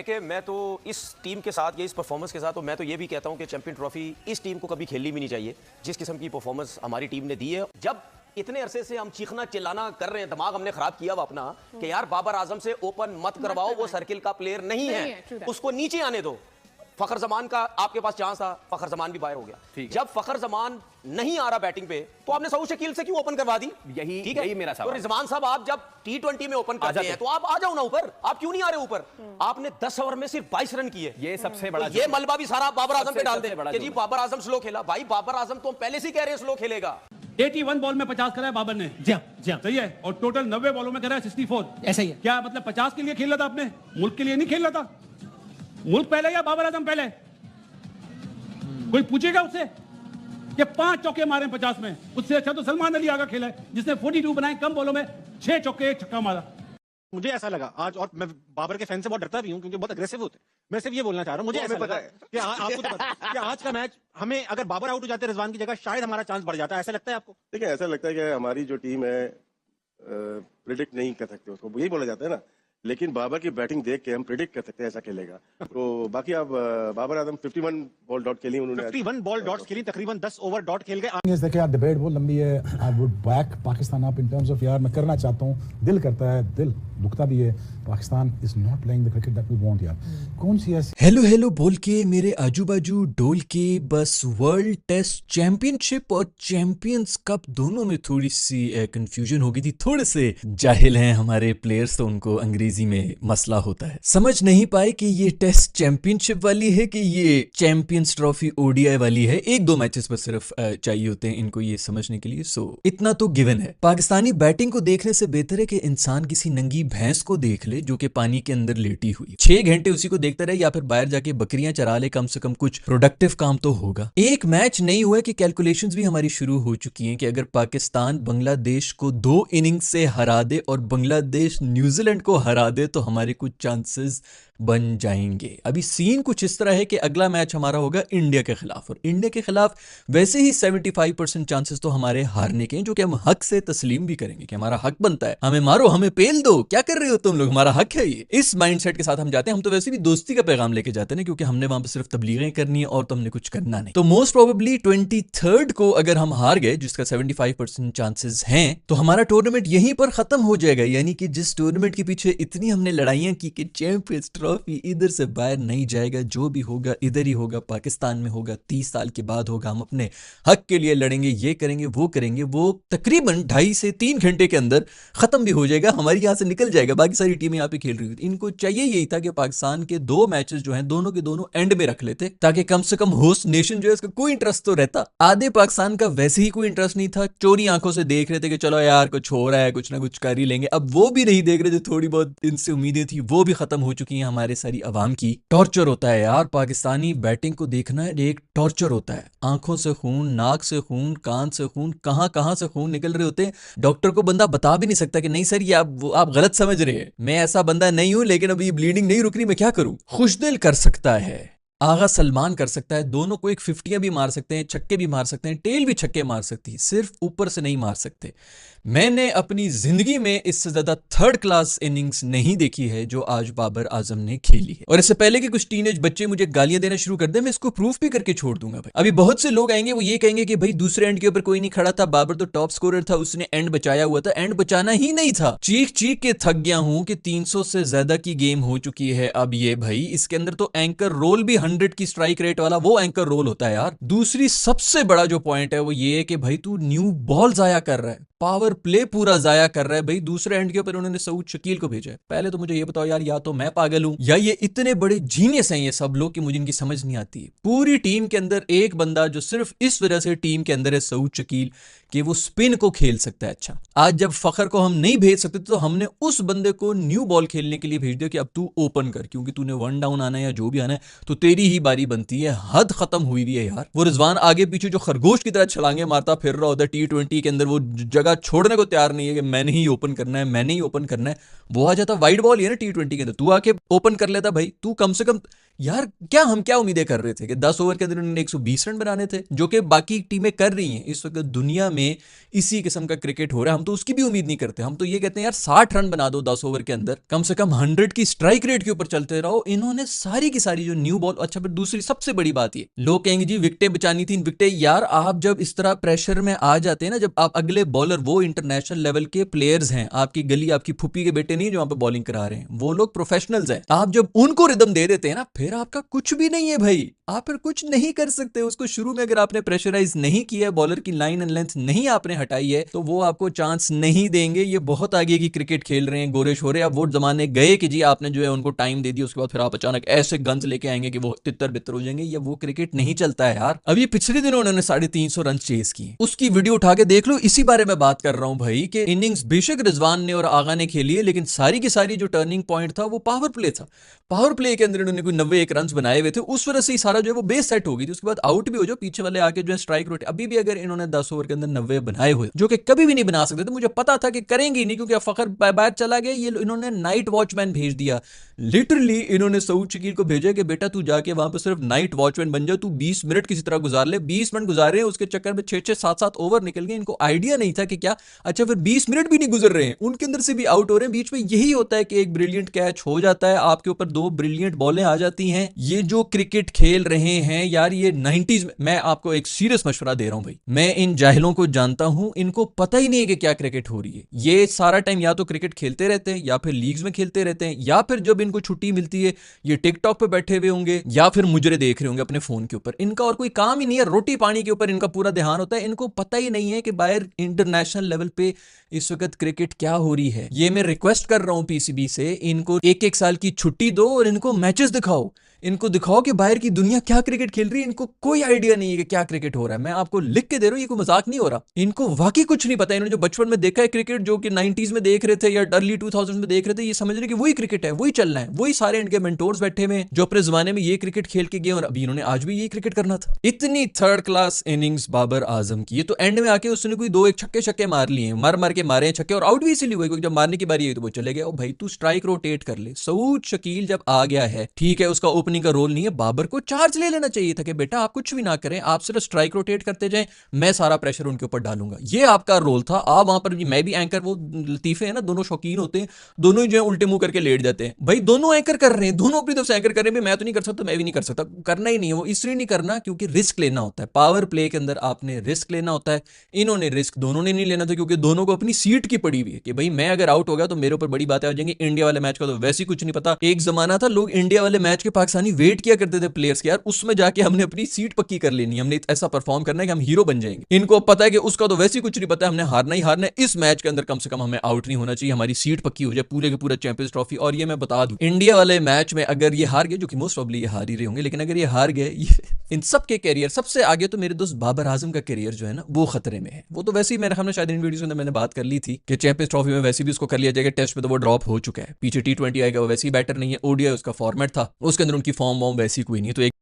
देखिए, मैं तो इस टीम के साथ या इस परफॉर्मेंस के साथ तो मैं तो ये भी कहता हूं कि चैंपियन ट्रॉफी इस टीम को कभी खेलनी भी नहीं चाहिए। जिस किस्म की परफॉर्मेंस हमारी टीम ने दी है, जब इतने अरसे से हम चीखना चिल्लाना कर रहे हैं, दिमाग हमने खराब किया हुआ अपना कि यार बाबर आजम से ओपन मत करवाओ, वो सर्किल का प्लेयर नहीं है, उसको नीचे आने दो। फखर जमान का आपके पास चांस था, फखर जमान भी बाहर हो गया। जब फखर जमान नहीं आ रहा बैटिंग पे तो आपने सऊद शकील से क्यों ओपन करवा दी? यही मेरा सवाल। तो रिजवान साहब, आप जब T20 में ओपन करते हैं तो आप आ जाओ ना ऊपर, आप क्यों नहीं आ रहे ऊपर? आपने 10 ओवर में सिर्फ 22 रन किए। ये सबसे बड़ा, ये मलबा भी सारा बाबर आजम पे डाल दे कि जी बाबर आजम स्लो खेला। भाई बाबर आजम तो हम पहले से कह रहे हैं स्लो खेलेगा। 81 बॉल में 50 करा है बाबर ने। जी हाँ सही है। और टोटल 90 बॉलों में करा है 64। ऐसा ही है। क्या मतलब 50 के लिए खेल रहा था आपने? मुल्क के लिए नहीं खेल रहा था? मुल्क पहले या बाबर आजम पहले? कोई पूछेगा उससे कि 5 चौके मारे 50 में? उससे अच्छा तो सलमान अली आगा खेला है जिसने 42 बनाए कम बॉलों में, 6 चौके 1 छक्का मारा। मुझे ऐसा लगा आज, और मैं बाबर के फैन से बहुत डरता भी हूं क्योंकि बहुत अग्रेसिव होते हैं। मैं सिर्फ ये बोलना चाह रहा हूं, मुझे ऐसा लगा कि आपको तो पता है कि आज का मैच हमें, अगर बाबर आउट हो जाते रिजवान की जगह, शायद हमारा चांस बढ़ जाता है। ऐसा लगता है आपको? देखिए, ऐसा लगता है कि हमारी जो टीम है प्रिडिक्ट नहीं कर सकते, उसको यही बोला जाता है ना। लेकिन बाबर की बैटिंग देख के हम प्रिडिक्ट कर सकते हैं ऐसा खेलेगा। तो बाकी आप बाबर आजम 51 बॉल डॉट खेली उन्होंने, 51 बॉल डॉट्स खेली, तकरीबन 10 ओवर डॉट खेल गए। देखिए यार, डिबेट बहुत लंबी है। I would back Pakistan up in terms of, यार मैं करना चाहता हूँ, दिल करता है, दिल दुखता भी है। Pakistan is not playing the cricket that we want यार। कौन सी ऐसी हेलो हेलो बोल के मेरे आजू बाजू डोल के, बस वर्ल्ड टेस्ट चैंपियनशिप और चैंपियंस कप दोनों में थोड़ी सी कंफ्यूजन हो गई थी। थोड़े से जाहिल हैं हमारे प्लेयर्स तो उनको अंग्रेजी में मसला होता है, समझ नहीं पाए कि ये टेस्ट चैंपियनशिप वाली है कि ये चैंपियंस ट्रॉफी ओडीआई वाली है। 1-2 मैचेस पर सिर्फ चाहिए होते हैं इनको ये समझने के लिए। सो इतना तो गिवन है। पाकिस्तानी बैटिंग को देखने से बेहतर है कि इंसान किसी नंगी भैंस को देख ले जो कि पानी के अंदर लेटी हुई 6 घंटे उसी को देखता रहे, या फिर बाहर जाके बकरियां चरा ले, कम से कम कुछ प्रोडक्टिव काम तो होगा। एक मैच नहीं हुआ कि कैलकुलेशंस भी हमारी शुरू हो चुकी हैं कि अगर पाकिस्तान बांग्लादेश को 2 इनिंग्स से हरा दे और बांग्लादेश न्यूजीलैंड को हरा दे तो हमारे कुछ चांसेस बन जाएंगे। अभी सीन कुछ इस तरह है कि अगला मैच हमारा होगा इंडिया के खिलाफ, और इंडिया के खिलाफ वैसे ही 75% चांसेस तो हमारे हारने के हैं, जो कि हम हक से तस्लीम भी करेंगे कि हमारा हक बनता है। हमें मारो, हमें पेल दो, क्या कर रहे हो तुम लोग, हमारा हक है ये। इस माइंडसेट के साथ हम जाते हैं। हम तो वैसे भी दोस्ती का पैगाम लेके जाते हैं क्योंकि हमने वहां पर सिर्फ तबलीगें करनी है और तो हमने कुछ करना नहीं। तो मोस्ट प्रोबेबली 23rd को अगर हम हार गए, जिसका 75% चांसेस हैं, तो हमारा टूर्नामेंट यहीं पर खत्म हो जाएगा। यानी कि जिस टूर्नामेंट के पीछे इतनी हमने लड़ाइयां की कि चैंपियंस ट्रॉफी इधर से बाहर नहीं जाएगा, जो भी होगा इधर ही होगा, पाकिस्तान में होगा, 30 साल के बाद होगा। हम अपने हक के लिए लड़ेंगे, ये करेंगे, वो करेंगे। वो तकरीबन 2.5 से 3 घंटे के अंदर खत्म भी हो जाएगा, हमारी यहां से निकल जाएगा। बाकी सारी टीमें यहाँ पे खेल रही थी। इनको चाहिए यही था कि पाकिस्तान के 2 मैचेस जो हैं दोनों के दोनों एंड में रख लेते, ताकि कम से कम होस्ट नेशन जो है इसका कोई इंटरेस्ट तो रहता। आधे पाकिस्तान का वैसे ही कोई इंटरेस्ट नहीं था, चोरी आंखों से देख रहे थे कि चलो यार कुछ हो रहा है, कुछ ना कुछ कर ही लेंगे। अब वो भी नहीं देख रहे थे, थोड़ी बहुत इनसे उम्मीदें थी वो भी खत्म हो चुकी हैं हमारे सारी अवाम की। टॉर्चर होता है यार, पाकिस्तानी बैटिंग को देखना एक टॉर्चर होता है। आंखों से खून, नाक से खून, कान से खून, कहां से खून निकल रहे होते हैं। डॉक्टर को बंदा बता भी नहीं सकता कि नहीं सर ये आप गलत समझ रहे हैं, मैं ऐसा बंदा नहीं हूं, लेकिन अभी ब्लीडिंग नहीं रुक रही, मैं क्या करूं। खुशदिल कर सकता है, आगा सलमान कर सकता है, दोनों को एक 50 भी मार सकते हैं, छक्के भी मार सकते हैं, टेल भी छक्के मार सकती है, सिर्फ ऊपर से नहीं मार सकते। मैंने अपनी जिंदगी में इससे ज्यादा 3rd क्लास इनिंग्स नहीं देखी है जो आज बाबर आजम ने खेली है। और इससे पहले कि कुछ टीनेज बच्चे मुझे गालियां देना शुरू कर दे, मैं इसको प्रूफ भी करके छोड़ दूंगा भाई। अभी बहुत से लोग आएंगे, वो ये कहेंगे कि भाई दूसरे एंड के ऊपर कोई नहीं खड़ा था, बाबर तो टॉप स्कोरर था, उसने एंड बचाया हुआ था। एंड बचाना ही नहीं था, चीख चीख के थक गया हूं कि 300 से ज्यादा की गेम हो चुकी है अब ये भाई। इसके अंदर तो एंकर रोल भी 100 की स्ट्राइक रेट वाला वो एंकर रोल होता है यार। दूसरी सबसे बड़ा जो पॉइंट है वो ये है कि भाई तू न्यू बॉल जाया कर रहा है, पावर प्ले पूरा जाया कर रहा है भाई। दूसरे एंड के ऊपर उन्होंने सऊद शकील को भेजा है। पहले तो मुझे ये बताओ यार, या तो मैं पागल हूं या ये इतने बड़े जीनियस हैं ये सब लोग कि मुझे इनकी समझ नहीं आती। पूरी टीम के अंदर एक बंदा जो सिर्फ इस वजह से टीम के अंदर है, सऊद शकील, कि वो स्पिन को खेल सकता है। अच्छा, आज जब फखर को हम नहीं भेज सकते तो हमने उस बंदे को न्यू बॉल खेलने के लिए भेज दिया कि अब तू ओपन कर, क्योंकि तूने 1 डाउन आना है या जो भी आना है तो तेरी ही बारी बनती है। हद खत्म हुई हुई है यार। वो रिजवान आगे पीछे जो खरगोश की तरह छलांगे मारता फिर रहा होता है T20 के अंदर, वो जगह छोड़ने को तैयार नहीं है कि मैंने ही ओपन करना है, मैंने ही ओपन करना है। वो आ जाता वाइड बॉल ही है ना T20 के अंदर, तू आके ओपन कर लेता भाई। तू कम से कम यार क्या हम क्या उम्मीदें कर रहे थे कि 10 ओवर के अंदर उन्होंने 120 रन बनाने थे, जो कि बाकी टीमें कर रही हैं इस वक्त दुनिया में। इसी किस्म का क्रिकेट हो रहा है, हम तो उसकी भी उम्मीद नहीं करते। हम तो ये कहते हैं यार 60 रन बना दो 10 ओवर के अंदर, कम से कम 100 की स्ट्राइक रेट के ऊपर चलते रहो। इन्होंने सारी की सारी जो न्यू बॉल, अच्छा फिर दूसरी सबसे बड़ी बात ये, लोग कहेंगे जी विकेटें बचानी थी, विकेटें। यार आप जब इस तरह प्रेशर में आ जाते हैं ना, जब आप अगले बॉलर वो इंटरनेशनल लेवल के प्लेयर्स हैं, आपकी गली आपकी फुप्पी के बेटे नहीं जो वहां पे बॉलिंग करा रहे हैं, वो लोग प्रोफेशनल्स हैं, आप जब उनको रिदम दे देते हैं ना, फिर आपका कुछ भी नहीं है भाई, आप फिर कुछ नहीं कर सकते। उसको शुरू में अगर आपने प्रेशराइज नहीं किया है, बॉलर की लाइन एंड लेंथ नहीं आपने हटाई है, तो वो आपको चांस नहीं देंगे। ये बहुत आगे की क्रिकेट खेल रहे हैं गोरे शोरे। अब वो जमाने गए कि जी आपने जो है उनको टाइम दे दिया, उसके बाद फिर आप अचानक ऐसे गन्स लेके आएंगे कि वो तितर बितर हो जाएंगे। ये वो क्रिकेट नहीं चलता है यार। अभी पिछले दिनों उन्होंने 350 रन चेस किए, उसकी वीडियो उठा के देख लो। इसी बारे में बात कर रहा हूं भाई कि इनिंग्स बेशक रिजवान ने और आगा ने खेली है, लेकिन सारी की सारी जो टर्निंग पॉइंट था वो पावर प्ले था। पावर प्ले के अंदर इन्होंने कोई 91 रन बनाए हुए थे, उस वजह से ही सारा जो है वो बेस सेट हो गई थी। उसके बाद आउट भी हो जाओ, पीछे वाले आके जो है स्ट्राइक रोटे। अभी भी अगर इन्होंने 10 ओवर के अंदर 90 बनाए हुए, जो कि कभी भी नहीं बना सकते थे, मुझे पता था कि करेंगे नहीं, क्योंकि फखर बाहर चला गया, ये इन्होंने नाइट वॉचमैन भेज दिया। लिटरली इन्होंने सऊद शकील को भेजा कि बेटा तू जाके वहां पर सिर्फ नाइट वॉचमैन बन जा, तू 20 मिनट किसी तरह गुजार ले। 20 मिनट गुजारे हैं, उसके चक्कर में 6-6, 7-7 ओवर निकल गए। इनको आइडिया नहीं था कि क्या, अच्छा फिर 20 मिनट भी नहीं गुजर रहे हैं, उनके अंदर से भी आउट हो रहे हैं। बीच में यही होता है कि एक ब्रिलियंट कैच हो जाता है, आपके ऊपर 2 ब्रिलियंट बॉलें आ जाती हैं। ये जो क्रिकेट खेल रहे हैं यार, ये 90s में, मैं आपको एक सीरियस मशवरा दे रहा हूं भाई, मैं इन जाहिलों को जानता हूं, इनको पता ही नहीं है कि क्या क्रिकेट हो रही है। ये सारा टाइम या तो क्रिकेट खेलते रहते हैं, या फिर लीग्स में खेलते रहते हैं, या फिर जब इनको छुट्टी मिलती है ये टिकटॉक पे बैठे हुए होंगे, या फिर मुजरे देख रहे होंगे अपने फोन के ऊपर। इनका और कोई काम ही नहीं है, रोटी पानी के ऊपर इनका पूरा ध्यान होता है। इनको पता ही नहीं है कि बाहर इंटरनेशनल लेवल पे इस वक्त क्रिकेट क्या हो रही है। ये मैं रिक्वेस्ट कर रहा हूं पीसीबी से, इनको 1-1 साल की छुट्टी दो और इनको मैचेस दिखाओ। इनको दिखाओ कि बाहर की दुनिया क्या क्रिकेट खेल रही है। इनको कोई आइडिया नहीं है कि क्या क्रिकेट हो रहा है। मैं आपको लिख के दे रहा हूं, ये कोई मजाक नहीं हो रहा। इनको वाकई कुछ नहीं पता। इन्होंने जो बचपन में देखा है क्रिकेट, जो कि 90s में देख रहे थे या अर्ली 2000 में देख रहे थे, ये समझ रहे कि वही क्रिकेट है, वही चलना है। वही सारे इनके मेंटोर्स बैठे हुए जो अपने जमाने में ये क्रिकेट खेल के गए और अभी इन्होंने आज भी ये क्रिकेट करना था। इतनी third class innings Babar Azam की, तो एंड में आके उसने कोई 2-1 छक्के मार लिए, मार के मारे छक्के, और आउट भी इसीलिए हुए क्योंकि जब मारने की बारी आई तो वो चले गए। भाई तू स्ट्राइक रोटेट कर ले। सऊद शकील जब आ गया है, ठीक है, उसका ओपनिंग का रोल नहीं है, बाबर को चार्ज ले लेना चाहिए था कि बेटा आप कुछ भी ना करें, आप सिर्फ स्ट्राइक रोटेट करते जाएं, मैं सारा प्रेशर उनके ऊपर डालूंगा। ये आपका रोल था। आप वहां पर भी, मैं भी एंकर, वो लतीफे हैं ना, दोनों शौकीन होते हैं, दोनों ही जो है उल्टे मुंह करके लेट जाते हैं। भाई दोनों एंकर कर रहे हैं, दोनों अपनी तरफ से एंकर कर रहे हैं, मैं तो नहीं कर सकता, मैं भी नहीं कर सकता, करना ही नहीं है। वो इसलिए नहीं करना क्योंकि रिस्क लेना होता है। पावर प्ले के अंदर आपने रिस्क लेना होता है। इन्होंने रिस्क दोनों ने नहीं लेना था, क्योंकि दोनों को अपनी सीट की पड़ी हुई है कि भाई मैं अगर आउट हो गया तो मेरे ऊपर बड़ी बातें आ जाएंगी। इंडिया वाले मैच का तो वैसे ही कुछ नहीं पता। एक जमाना था लोग इंडिया वाले मैच के पाकिस्तानी वेट किया करते थे प्लेयर्स के, यार उसमें जाके हमने अपनी सीट पक्की कर लेनी, हमने ऐसा परफॉर्म करना है कि हम हीरो बन जाएंगे। इनको पता है कि उसका तो वैसे ही कुछ नहीं पता है, हमने हारना ही हारना है। इस मैच के अंदर कम से कम हमें आउट नहीं होना चाहिए, हमारी सीट पक्की हो जाए पूरे के पूरा चैंपियंस ट्रॉफी। और ये मैं बता दूं, इंडिया वाले मैच में अगर ये हार गए, जो कि मोस्ट प्रोबेबली ये हार ही रहे होंगे, लेकिन अगर ये हार गए, इन सब के कैरियर सबसे आगे तो मेरे दोस्त बाबर आजम का कैरियर जो है ना वो खतरे में है। वो तो वैसे ही मेरे ख्याल में शायद इन वीडियोस में मैंने बात कर ली थी कि चैंपियंस ट्रॉफी में वैसे भी उसको कर लिया जाएगा, टेस्ट में तो वो ड्रॉप हो चुका है, पीछे T20 आएगा, वो वैसे ही बैटर नहीं है, ओडीआई उसका फॉर्मेट था, उसके अंदर उनकी फॉर्म वॉर्म वैसी कोई नहीं। तो एक